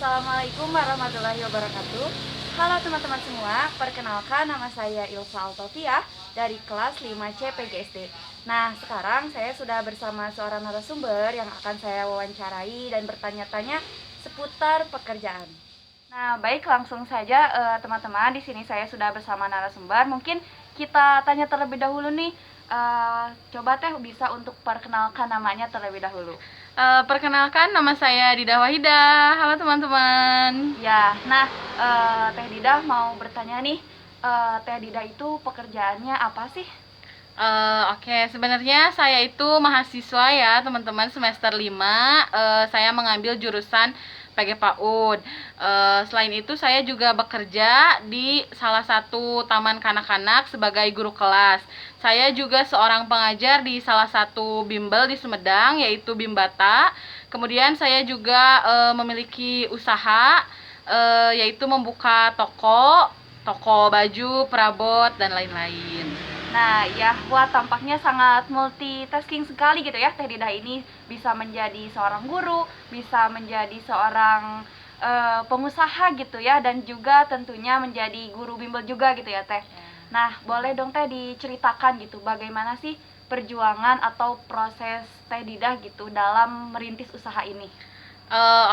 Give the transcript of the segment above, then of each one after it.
Assalamualaikum warahmatullahi wabarakatuh. Halo teman-teman semua, perkenalkan nama saya Ilsa Altovia dari kelas 5C PGSD. Nah, sekarang saya sudah bersama seorang narasumber yang akan saya wawancarai dan bertanya-tanya seputar pekerjaan. Nah, baik, langsung saja teman-teman. Di sini saya sudah bersama narasumber. Mungkin kita tanya terlebih dahulu nih. Coba Teh bisa untuk perkenalkan namanya terlebih dahulu. Perkenalkan, nama saya Didah Wahidah. Halo teman-teman. Ya, nah Teh Didah mau bertanya nih, Teh Didah itu pekerjaannya apa sih? Oke, sebenarnya saya itu mahasiswa ya teman-teman, semester 5. Saya mengambil jurusan PG PAUD. Selain itu saya juga bekerja di salah satu taman kanak-kanak sebagai guru kelas. Saya juga seorang pengajar di salah satu bimbel di Sumedang, yaitu Bimbata. Kemudian saya juga memiliki usaha, yaitu membuka toko baju, perabot, dan lain-lain. Nah, ya, wah tampaknya sangat multitasking sekali gitu ya. Teh Didah ini bisa menjadi seorang guru, bisa menjadi seorang pengusaha gitu ya, dan juga tentunya menjadi guru bimbel juga gitu ya Teh. Nah, boleh dong Teh diceritakan gitu bagaimana sih perjuangan atau proses Teh Didah gitu dalam merintis usaha ini?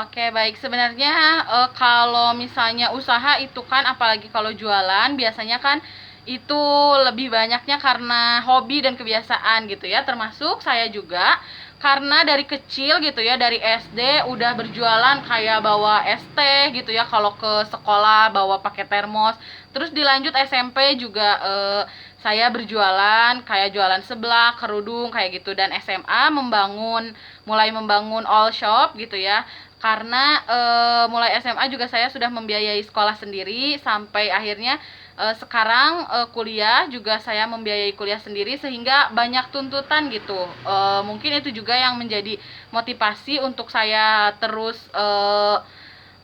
Oke, baik. Sebenarnya kalau misalnya usaha itu kan, apalagi kalau jualan, biasanya kan itu lebih banyaknya karena hobi dan kebiasaan gitu ya. Termasuk saya juga karena dari kecil gitu ya, dari SD udah berjualan, kayak bawa es teh gitu ya kalau ke sekolah, bawa pakai termos. Terus dilanjut SMP juga, saya berjualan kayak jualan seblak, kerudung kayak gitu. Dan SMA mulai membangun all shop gitu ya, karena mulai SMA juga saya sudah membiayai sekolah sendiri, sampai akhirnya sekarang kuliah juga saya membiayai kuliah sendiri, sehingga banyak tuntutan gitu. Mungkin itu juga yang menjadi motivasi untuk saya terus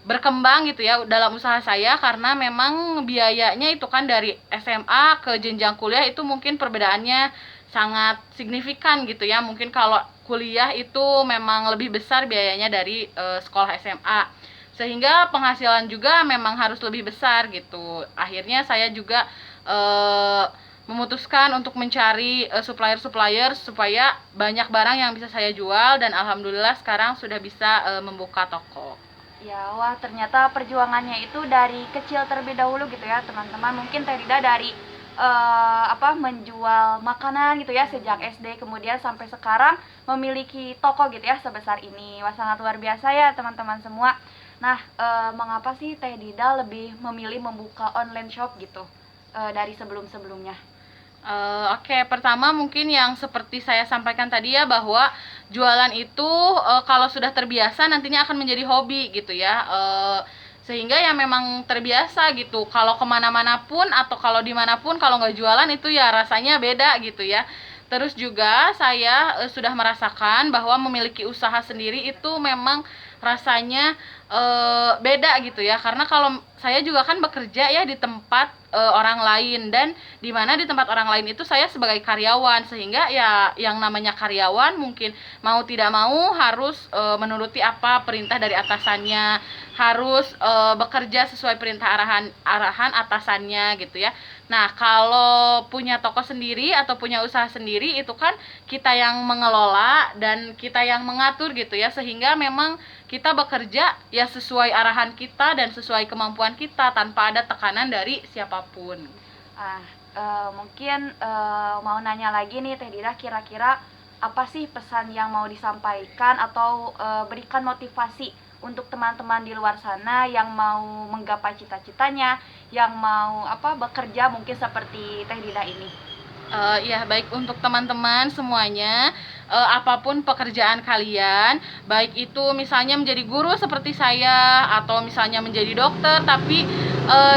berkembang gitu ya dalam usaha saya, karena memang biayanya itu kan dari SMA ke jenjang kuliah itu mungkin perbedaannya sangat signifikan gitu ya. Mungkin kalau kuliah itu memang lebih besar biayanya dari sekolah SMA, sehingga penghasilan juga memang harus lebih besar gitu. Akhirnya saya juga memutuskan untuk mencari supplier-supplier supaya banyak barang yang bisa saya jual, dan alhamdulillah sekarang sudah bisa membuka toko. Ya, wah ternyata perjuangannya itu dari kecil terlebih dahulu gitu ya teman-teman. Mungkin Teh Dida dari menjual makanan gitu ya sejak SD, kemudian sampai sekarang memiliki toko gitu ya sebesar ini. Wah sangat luar biasa ya teman-teman semua. Nah, mengapa sih Teh Dida lebih memilih membuka online shop gitu dari sebelum-sebelumnya? Oke, pertama mungkin yang seperti saya sampaikan tadi ya, bahwa jualan itu kalau sudah terbiasa nantinya akan menjadi hobi gitu ya. Sehingga ya memang terbiasa gitu. Kalau kemana-mana pun atau kalau dimanapun, kalau nggak jualan itu ya rasanya beda gitu ya. Terus juga saya sudah merasakan bahwa memiliki usaha sendiri itu memang rasanya beda gitu ya, karena kalau saya juga kan bekerja ya di tempat orang lain, dan dimana di tempat orang lain itu saya sebagai karyawan, sehingga ya yang namanya karyawan mungkin mau tidak mau harus menuruti apa perintah dari atasannya, harus bekerja sesuai perintah arahan atasannya gitu ya. Nah, kalau punya toko sendiri atau punya usaha sendiri itu kan kita yang mengelola dan kita yang mengatur gitu ya, sehingga memang kita bekerja ya sesuai arahan kita dan sesuai kemampuan kita tanpa ada tekanan dari siapapun. Ah, mungkin mau nanya lagi nih Teh Dira, kira-kira apa sih pesan yang mau disampaikan atau berikan motivasi untuk teman-teman di luar sana yang mau menggapai cita-citanya, yang mau bekerja mungkin seperti Teh Dira ini? Ya, baik, untuk teman-teman semuanya, apapun pekerjaan kalian, baik itu misalnya menjadi guru seperti saya atau misalnya menjadi dokter, tapi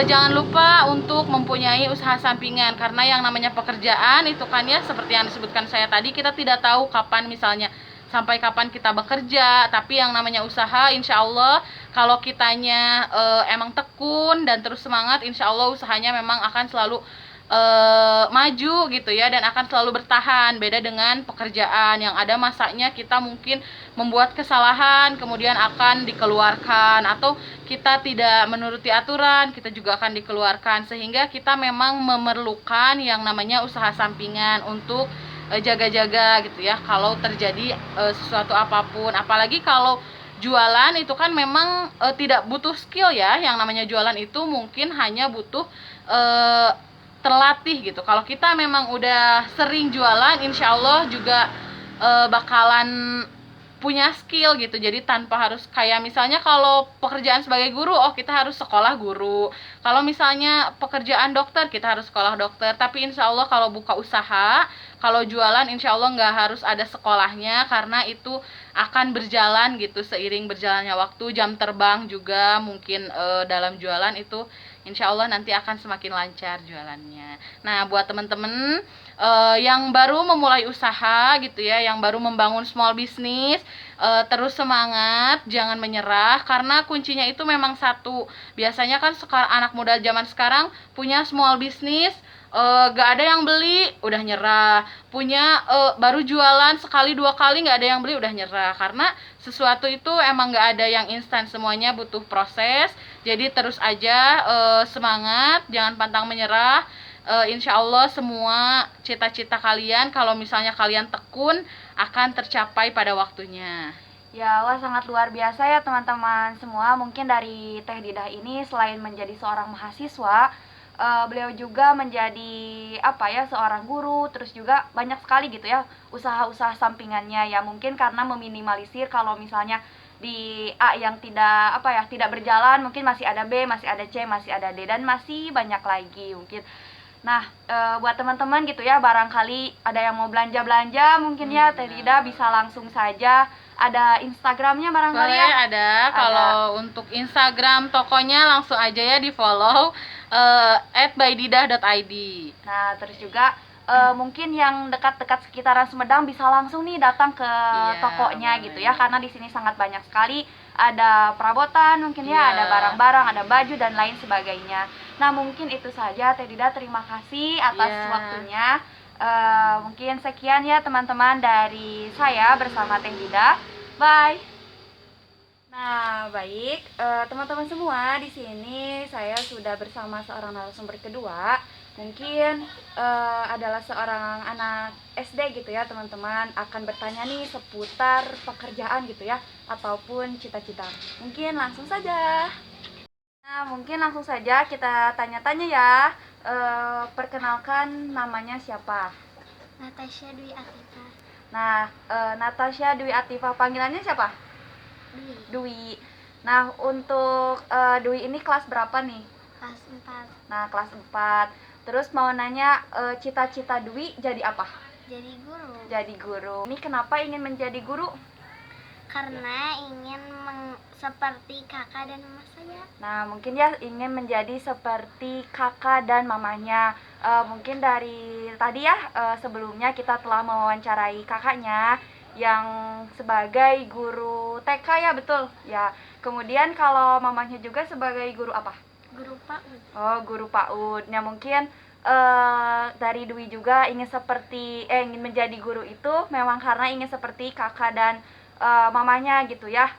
jangan lupa untuk mempunyai usaha sampingan, karena yang namanya pekerjaan itu kan ya seperti yang disebutkan saya tadi, kita tidak tahu kapan, misalnya sampai kapan kita bekerja. Tapi yang namanya usaha, insya Allah kalau kitanya emang tekun dan terus semangat, insya Allah usahanya memang akan selalu maju gitu ya, dan akan selalu bertahan. Beda dengan pekerjaan yang ada masanya kita mungkin membuat kesalahan kemudian akan dikeluarkan, atau kita tidak menuruti aturan kita juga akan dikeluarkan, sehingga kita memang memerlukan yang namanya usaha sampingan untuk jaga-jaga gitu ya kalau terjadi sesuatu apapun. Apalagi kalau jualan itu kan memang tidak butuh skill ya, yang namanya jualan itu mungkin hanya butuh terlatih gitu. Kalau kita memang udah sering jualan, insya Allah juga bakalan punya skill gitu. Jadi tanpa harus kayak misalnya kalau pekerjaan sebagai guru, oh kita harus sekolah guru. Kalau misalnya pekerjaan dokter, kita harus sekolah dokter. Tapi insya Allah kalau buka usaha, kalau jualan insya Allah nggak harus ada sekolahnya, karena itu akan berjalan gitu seiring berjalannya waktu. Jam terbang juga mungkin dalam jualan itu insya Allah nanti akan semakin lancar jualannya. Nah, buat temen-temen yang baru memulai usaha gitu ya, yang baru membangun small business, terus semangat, jangan menyerah, karena kuncinya itu memang satu. Biasanya kan sekarang anak muda zaman sekarang punya small business, gak ada yang beli udah nyerah, punya baru jualan sekali dua kali gak ada yang beli udah nyerah. Karena sesuatu itu emang gak ada yang instan, semuanya butuh proses. Jadi terus aja semangat, jangan pantang menyerah. Insya Allah semua cita-cita kalian kalau misalnya kalian tekun akan tercapai pada waktunya. Ya, wah sangat luar biasa ya teman-teman semua. Mungkin dari Teh Didah ini selain menjadi seorang mahasiswa, beliau juga menjadi apa ya, seorang guru, terus juga banyak sekali gitu ya usaha-usaha sampingannya ya. Mungkin karena meminimalisir kalau misalnya di A yang tidak apa ya, tidak berjalan, mungkin masih ada B, masih ada C, masih ada D, dan masih banyak lagi mungkin. Nah, buat teman-teman gitu ya, barangkali ada yang mau belanja-belanja mungkin ya, Teh Dida bisa langsung saja, ada Instagramnya barangkali Boleh, ya? ada. Kalau untuk Instagram tokonya langsung aja ya di follow @bydidah.id. Nah, terus juga mungkin yang dekat-dekat sekitaran Sumedang bisa langsung nih datang ke Iya, tokonya gitu ya, boleh. karena di sini sangat banyak sekali ada perabotan mungkin ya, Iya. ada barang-barang, ada baju dan lain sebagainya. Nah, mungkin itu saja Teh Dida, terima kasih atas Iya. waktunya. Mungkin sekian ya teman-teman dari saya bersama Teh Dida. Bye. Nah, baik, teman-teman semua, di sini saya sudah bersama seorang narasumber kedua. Mungkin adalah seorang anak SD gitu ya, teman-teman, akan bertanya nih seputar pekerjaan gitu ya, ataupun cita-cita. Mungkin langsung saja. Nah, mungkin langsung saja kita tanya-tanya ya. Perkenalkan, namanya siapa? Natasha Dwi Atifa. Nah, Natasha Dwi Atifa, panggilannya siapa? Dwi. Dwi. Nah, untuk Dwi ini kelas berapa nih? Kelas 4. Nah, kelas 4. Terus mau nanya, cita-cita Dwi jadi apa? Jadi guru. Jadi guru. Ini kenapa ingin menjadi guru? Karena ingin seperti kakak dan mama saya. Nah, mungkin ya ingin menjadi seperti kakak dan mamanya. Mungkin dari tadi ya, sebelumnya kita telah mewawancarai kakaknya yang sebagai guru TK ya, betul? Ya. Kemudian kalau mamanya juga sebagai guru apa? Guru PAUD. Oh, guru PAUD. Nah, mungkin dari Dwi juga ingin ingin menjadi guru itu memang karena ingin seperti kakak dan mamanya gitu ya,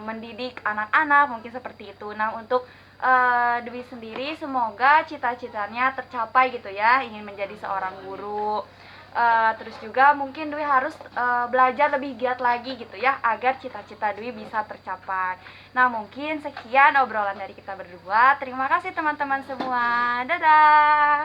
mendidik anak-anak mungkin seperti itu. Nah, untuk Dwi sendiri semoga cita-citanya tercapai gitu ya, ingin menjadi seorang guru. Terus juga mungkin Dwi harus belajar lebih giat lagi gitu ya, agar cita-cita Dwi bisa tercapai. Nah, mungkin sekian obrolan dari kita berdua. Terima kasih teman-teman semua. Dadah.